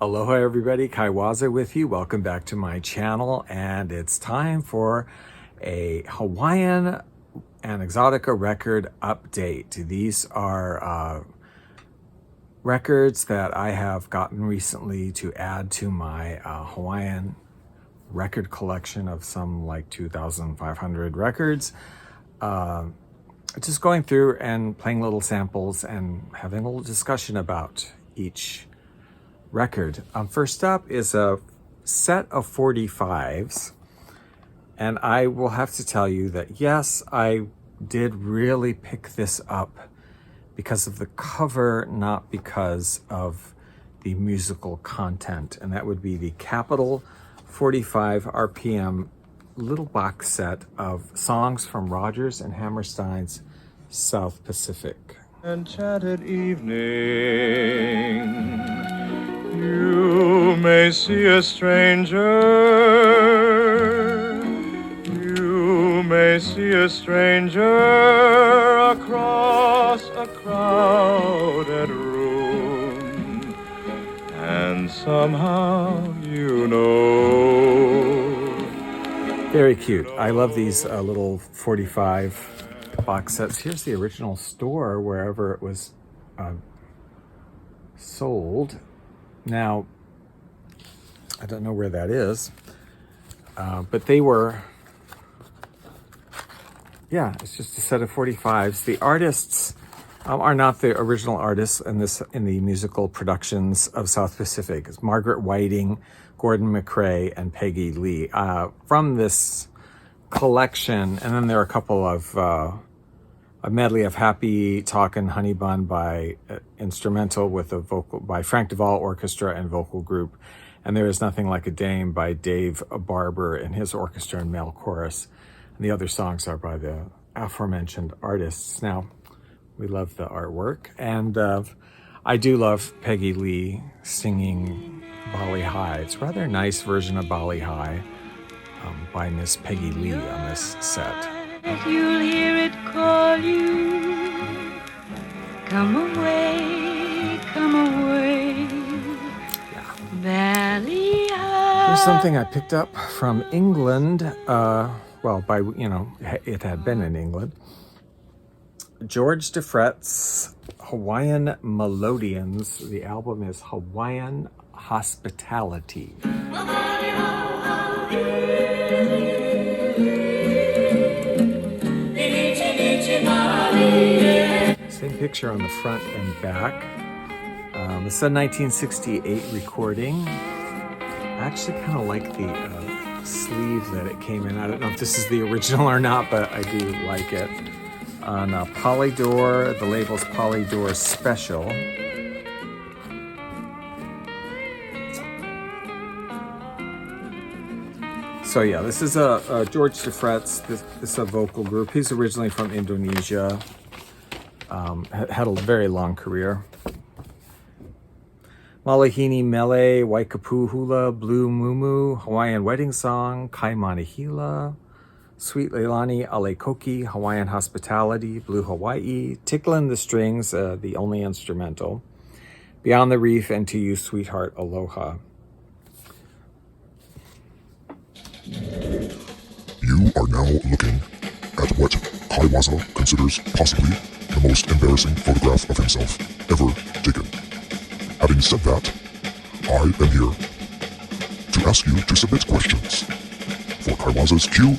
Aloha everybody, Kaiwaza with you. Welcome back to my channel, and it's time for a Hawaiian and Exotica record update. These are records that I have gotten recently to add to my Hawaiian record collection of some like 2,500 records. Just going through and playing little samples and having a little discussion about each record. First up is a set of 45s, and I will have to tell you that yes, I did really pick this up because of the cover, not because of the musical content, and that would be the Capital 45 RPM little box set of songs from Rodgers and Hammerstein's South Pacific. Enchanted evening, you may see a stranger, you may see a stranger across a crowded room, and somehow you know. Very cute. I love these little 45 box sets. Here's the original store wherever it was sold. Now, I don't know where that is, but they were, yeah, it's just a set of 45s. The artists are not the original artists in the musical productions of South Pacific. It's Margaret Whiting, Gordon McRae, and Peggy Lee from this collection. And then there are a couple of a medley of Happy Talkin' Honey Bun by instrumental with a vocal by Frank Duvall Orchestra and vocal group. And There Is Nothing Like a Dame by Dave Barber and his orchestra and male chorus. And the other songs are by the aforementioned artists. Now, we love the artwork. And I do love Peggy Lee singing Bali High. It's a rather nice version of Bali High by Miss Peggy Lee on this set. You'll hear it call you. Come away, come away. Yeah. Bali High. Here's something I picked up from England. It had been in England. George DeFret's Hawaiian Melodians. The album is Hawaiian Hospitality. Same picture on the front and back. It's a 1968 recording. I actually kind of like the sleeve that it came in. I don't know if this is the original or not, but I do like it. On Polydor, the label's Polydor Special. So yeah, this is a George DeFret's. This is a vocal group. He's originally from Indonesia. Had a very long career. Malahini Mele, Waikapu Hula, Blue Mumu, Hawaiian Wedding Song, Kaimanahila, Sweet Leilani, Alekoki, Hawaiian Hospitality, Blue Hawaii, Ticklin' the Strings, the only instrumental, Beyond the Reef, and To You, Sweetheart, Aloha. You are now looking at what Kaiwaza considers possibly the most embarrassing photograph of himself ever taken. Having said that, I am here to ask you to submit questions for Kaiwaza's Q&A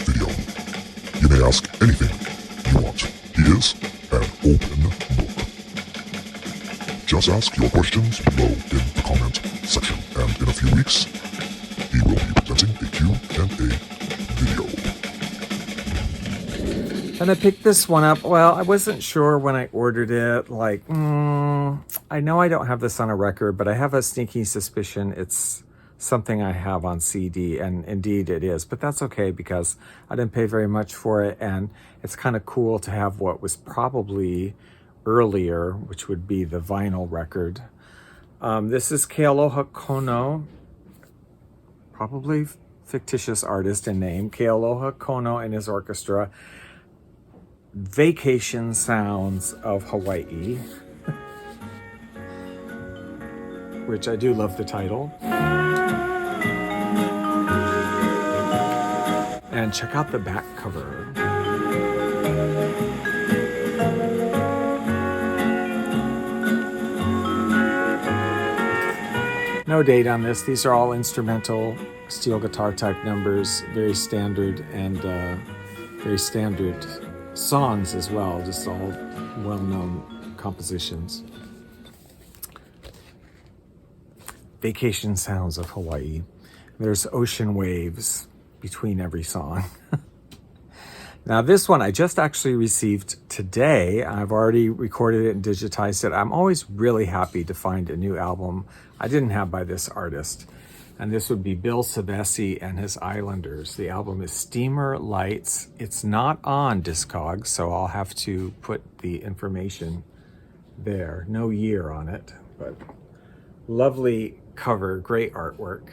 video. You may ask anything you want. He is an open book. Just ask your questions below in the comment section, and in a few weeks, he will be presenting a Q&A video. And I picked this one up. Well, I wasn't sure when I ordered it. I know I don't have this on a record, but I have a sneaking suspicion it's something I have on CD, and indeed it is. But that's okay because I didn't pay very much for it, and it's kind of cool to have what was probably earlier, which would be the vinyl record. This is Kealoha Kono, probably fictitious artist and name, Kealoha Kono and his orchestra. Vacation Sounds of Hawaii. which I do love the title. And check out the back cover. No date on this. These are all instrumental steel guitar type numbers, very standard and very standard songs as well, just all well-known compositions. Vacation sounds of Hawaii. There's ocean waves between every song. Now this one I just actually received today. I've already recorded it and digitized it. I'm always really happy to find a new album I didn't have by this artist. And this would be Bill Cevessi and his Islanders. The album is Steamer Lights. It's not on Discogs, so I'll have to put the information there. No year on it, but lovely cover, great artwork.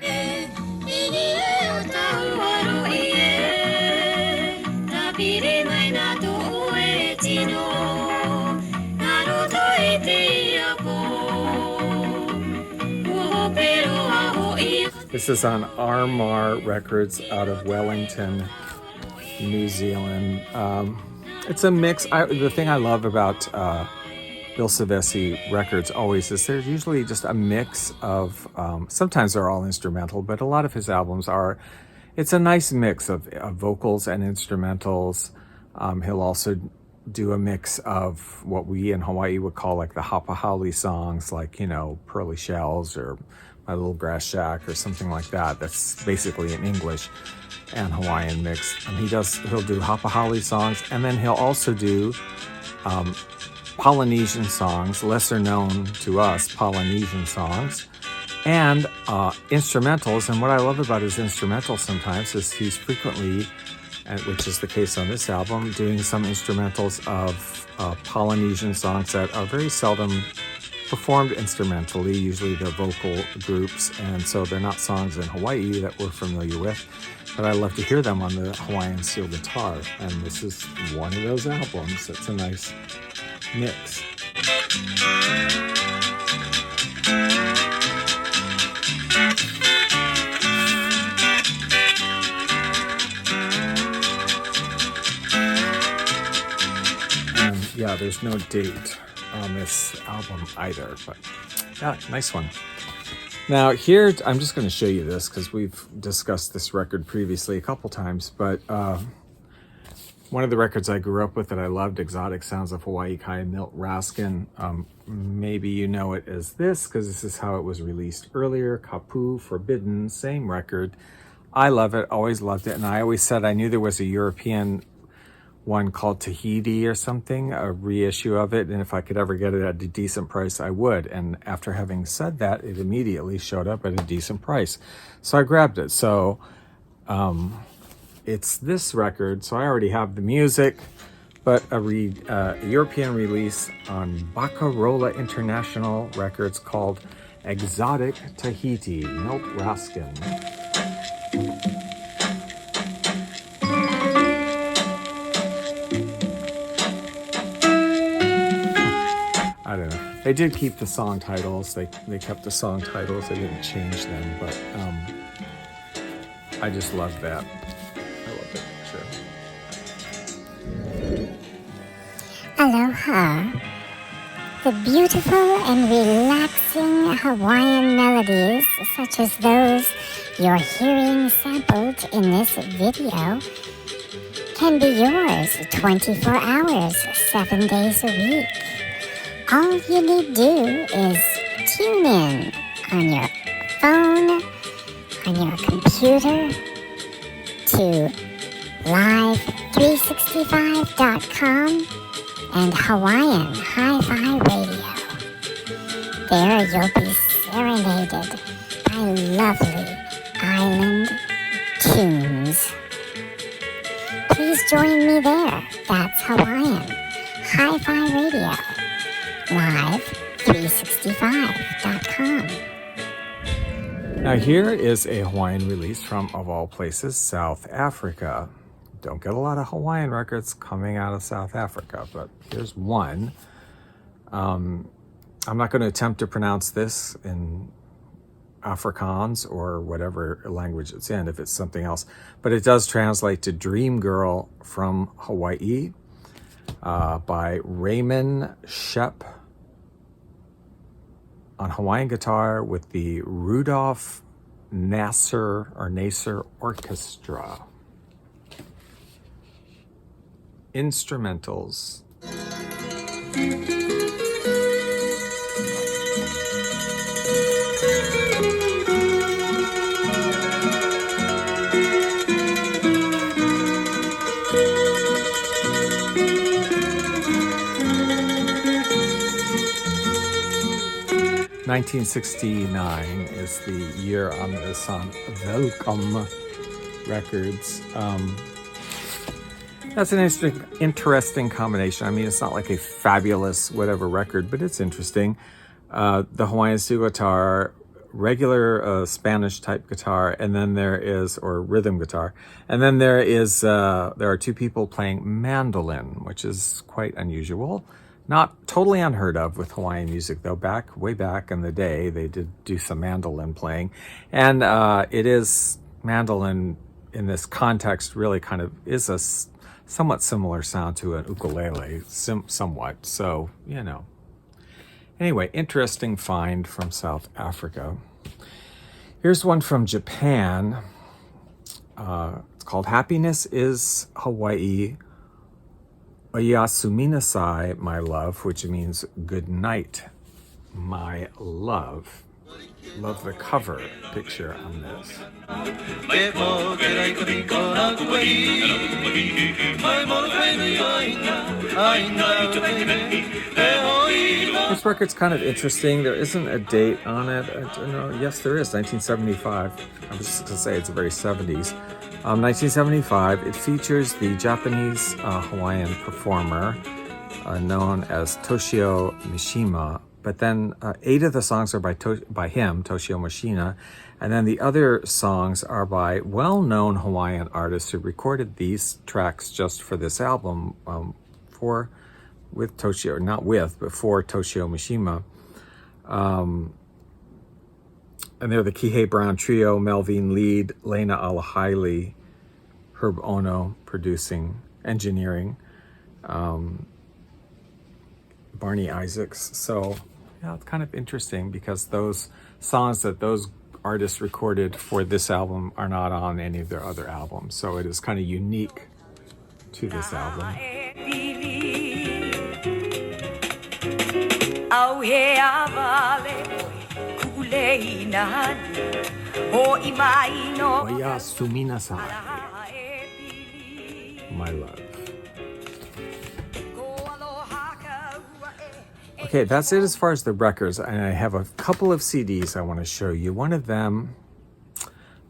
This is on Armar Records out of Wellington, New Zealand. It's a mix. The thing I love about Bill Sevesi records always is there's usually just a mix of, sometimes they're all instrumental, but a lot of his albums are, it's a nice mix of vocals and instrumentals. He'll also do a mix of what we in Hawaii would call like the hapa-haole songs, like, you know, Pearly Shells or My Little Grass Shack or something like that. That's basically an English and Hawaiian mix. And he'll do hapa-haole songs, and then he'll also do Polynesian songs, lesser known to us, Polynesian songs, and instrumentals. And what I love about his instrumentals sometimes is he's frequently, which is the case on this album, doing some instrumentals of Polynesian songs that are very seldom performed instrumentally. Usually they're vocal groups, and so they're not songs in Hawaii that we're familiar with, but I love to hear them on the Hawaiian steel guitar, and this is one of those albums that's a nice mix. And yeah, there's no date on this album either, but yeah, nice one. Now here, I'm just going to show you this because we've discussed this record previously a couple times, but one of the records I grew up with that I loved, Exotic Sounds of Hawaii, Milt, Raskin. Maybe you know it as this because this is how it was released earlier. Kapu, Forbidden, same record. I love it, always loved it, and I always said I knew there was a European one called Tahiti or something, a reissue of it, and if I could ever get it at a decent price, I would. And after having said that, it immediately showed up at a decent price. So I grabbed it. So it's this record, so I already have the music, but a European release on Baccarola International Records called Exotic Tahiti, Milt, Raskin. I don't know. They did keep the song titles. They kept the song titles. They didn't change them, but I just love that. I love that picture. Aloha. The beautiful and relaxing Hawaiian melodies, such as those you're hearing sampled in this video, can be yours 24 hours, 7 days a week. All you need to do is tune in on your phone, on your computer, to live365.com and Hawaiian Hi-Fi Radio. There you'll be serenaded by lovely island tunes. Please join me there. That's Hawaiian Hi-Fi Radio. Live365.com. Now here is a Hawaiian release from, of all places, South Africa. Don't get a lot of Hawaiian records coming out of South Africa, but here's one. I I'm not going to attempt to pronounce this in Afrikaans or whatever language it's in, if it's something else, but it does translate to Dream Girl from Hawaii by Raymond Schep on Hawaiian guitar with the Rudolph Nasser Orchestra. Instrumentals. $1969 is the year on this on Welcome Records. That's an interesting combination. I mean, it's not like a fabulous whatever record, but it's interesting. The Hawaiian steel guitar, regular Spanish type guitar, and then there is, or rhythm guitar, and then there are two people playing mandolin, which is quite unusual. Not totally unheard of with Hawaiian music, though. Way back in the day, they did do some mandolin playing. And it is, mandolin in this context really kind of is a somewhat similar sound to an ukulele, somewhat. So, you know. Anyway, interesting find from South Africa. Here's one from Japan. It's called Happiness is Hawaii. Oyasumina, my love, which means good night, my love. Love the cover picture on this. This record's kind of interesting. There isn't a date on it. I don't know. Yes, there is. 1975. I was just going to say it's very 70s. 1975, it features the Japanese Hawaiian performer known as Toshio Mishima, but then 8 of the songs are by him, Toshio Mishima, and then the other songs are by well-known Hawaiian artists who recorded these tracks just for this album for Toshio Mishima. And they're the Kihei Brown Trio, Melvin Lead, Lena Alahaili, Herb Ono producing, engineering, Barney Isaacs. So, yeah, it's kind of interesting because those songs that those artists recorded for this album are not on any of their other albums. So it is kind of unique to this album. Oyasumina, my love. Okay, that's it as far as the records. And I have a couple of CDs I want to show you. One of them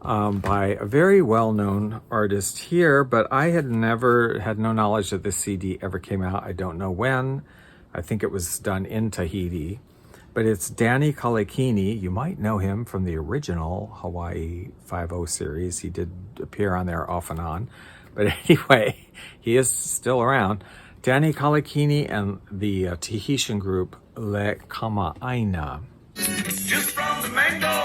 by a very well-known artist here, but I had no knowledge that this CD ever came out. I don't know when. I think it was done in Tahiti. But it's Danny Kaleikini. You might know him from the original Hawaii 5-0 series. He did appear on there off and on. But anyway, he is still around. Danny Kaleikini and the Tahitian group Le Kamaaina. Just from the mango,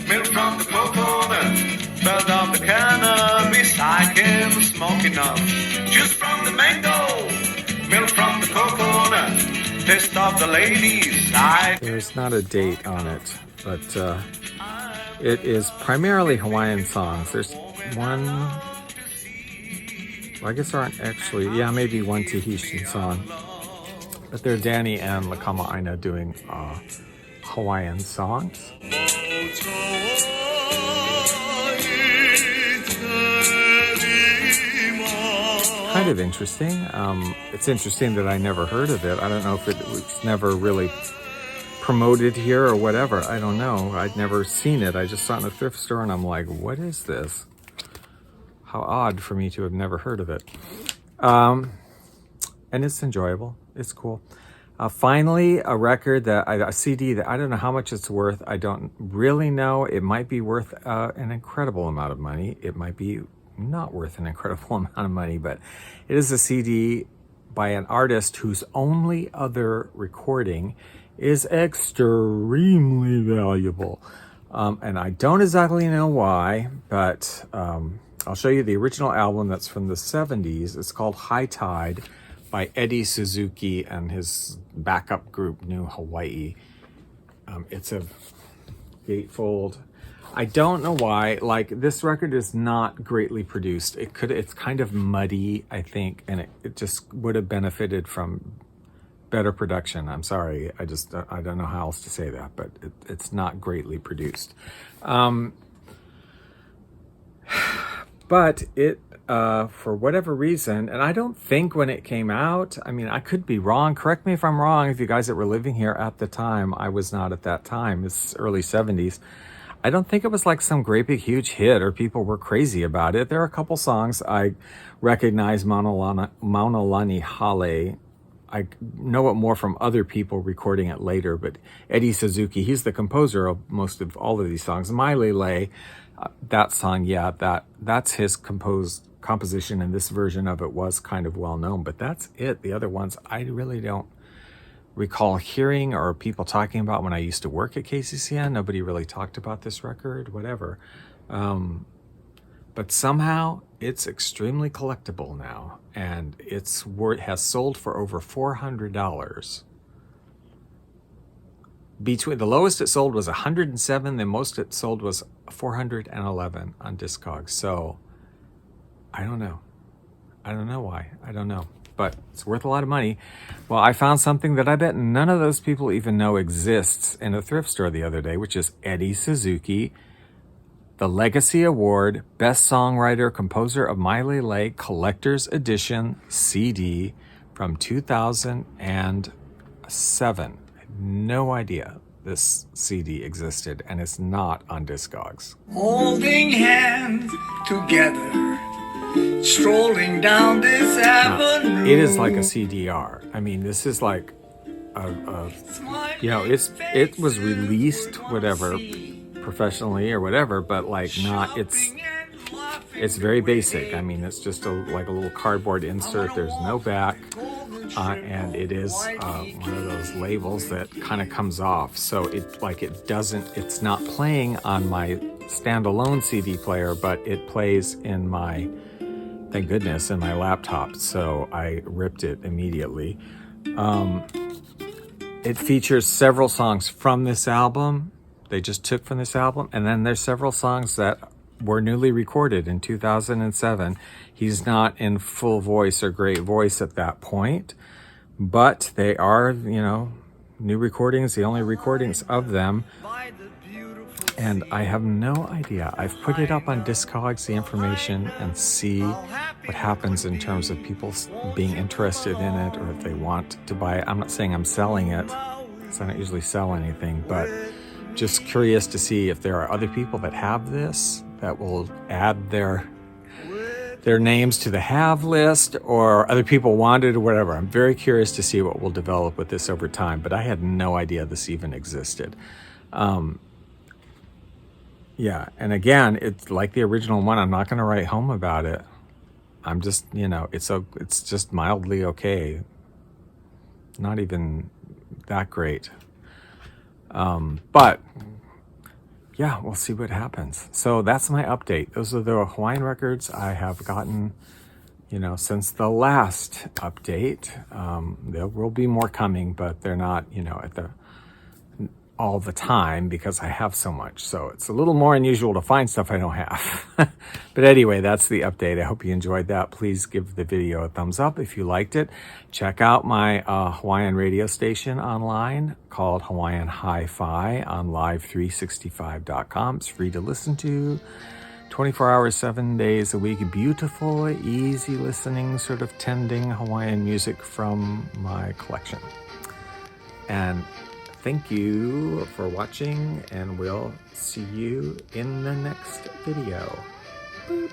milk from the coconut, smelled of the cannabis, I can smoke enough. Just from the mango, milk from the coconut, taste of the ladies. There's not a date on it, but it is primarily Hawaiian songs. There's one, I guess there aren't actually, yeah, maybe one Tahitian song. But they're Danny and Le Kamaaina doing Hawaiian songs. Kind of interesting. It's interesting that I never heard of it. I don't know if it was never really promoted here or whatever. I don't know. I'd never seen it. I just saw it in a thrift store and I'm like, what is this? How odd for me to have never heard of it. And it's enjoyable. It's cool. Finally, a CD that I don't know how much it's worth. I don't really know. It might be worth an incredible amount of money. It might be not worth an incredible amount of money, but it is a CD by an artist whose only other recording is extremely valuable. And I don't exactly know why, but I'll show you the original album that's from the 70s. It's called High Tide by Eddie Suzuki and his backup group, New Hawaii. It's a gatefold. I don't know why, like, this record is not greatly produced. It's kind of muddy, I think, and it just would have benefited from better production. I'm sorry, I don't know how else to say that, but it's not greatly produced. But it, for whatever reason, and I don't think when it came out, I mean, I could be wrong. Correct me if I'm wrong, if you guys that were living here at the time. I was not at that time. It's early 70s. I don't think it was like some great big huge hit or people were crazy about it. There are a couple songs I recognize, Maunalani Hale. I know it more from other people recording it later, but Eddie Suzuki, he's the composer of most of all of these songs. My Lele, that song, yeah, that's his composition, and this version of it was kind of well known, but that's it. The other ones I really don't recall hearing or people talking about. When I used to work at KCCN, nobody really talked about this record, whatever. But somehow it's extremely collectible now, and it has sold for over $400. Between the lowest it sold was 107, the most it sold was 411 on Discogs. So I don't know why. I don't know, but it's worth a lot of money. Well, I found something that I bet none of those people even know exists in a thrift store the other day, which is Eddie Suzuki, the Legacy Award Best Songwriter Composer of My Lele Collector's Edition CD from 2007. I had no idea this CD existed, and it's not on Discogs. Holding hands together, strolling down this avenue. It is like a CDR. I mean, this is like it was released whatever professionally or whatever, but like not. It's very basic. I mean, it's just like a little cardboard insert. There's no back, and it is one of those labels that kind of comes off. So it's not playing on my standalone CD player, but it plays in my, thank goodness, in my laptop. So I ripped it immediately. It features several songs from this album. They just took from this album. And then there's several songs that were newly recorded in 2007. He's not in full voice or great voice at that point, but they are, new recordings, the only recordings of them. And I have no idea. I've put it up on Discogs, the information, and see what happens in terms of people being interested in it or if they want to buy it. I'm not saying I'm selling it, because I don't usually sell anything, but just curious to see if there are other people that have this that will add their names to the have list, or other people want it or whatever. I'm very curious to see what will develop with this over time, but I had no idea this even existed. Yeah, and again, it's like the original one. I'm not going to write home about it. I'm just, it's just mildly okay. Not even that great. But yeah, we'll see what happens. So that's my update. Those are the Hawaiian records I have gotten, since the last update. There will be more coming, but they're not, at all the time because I have so much. So it's a little more unusual to find stuff I don't have. But anyway, that's the update. I hope you enjoyed that. Please give the video a thumbs up if you liked it. Check out my Hawaiian radio station online called Hawaiian Hi-Fi on live365.com. It's free to listen to. 24 hours, 7 days a week. Beautiful, easy listening, sort of tending Hawaiian music from my collection. And thank you for watching, and we'll see you in the next video. Boop.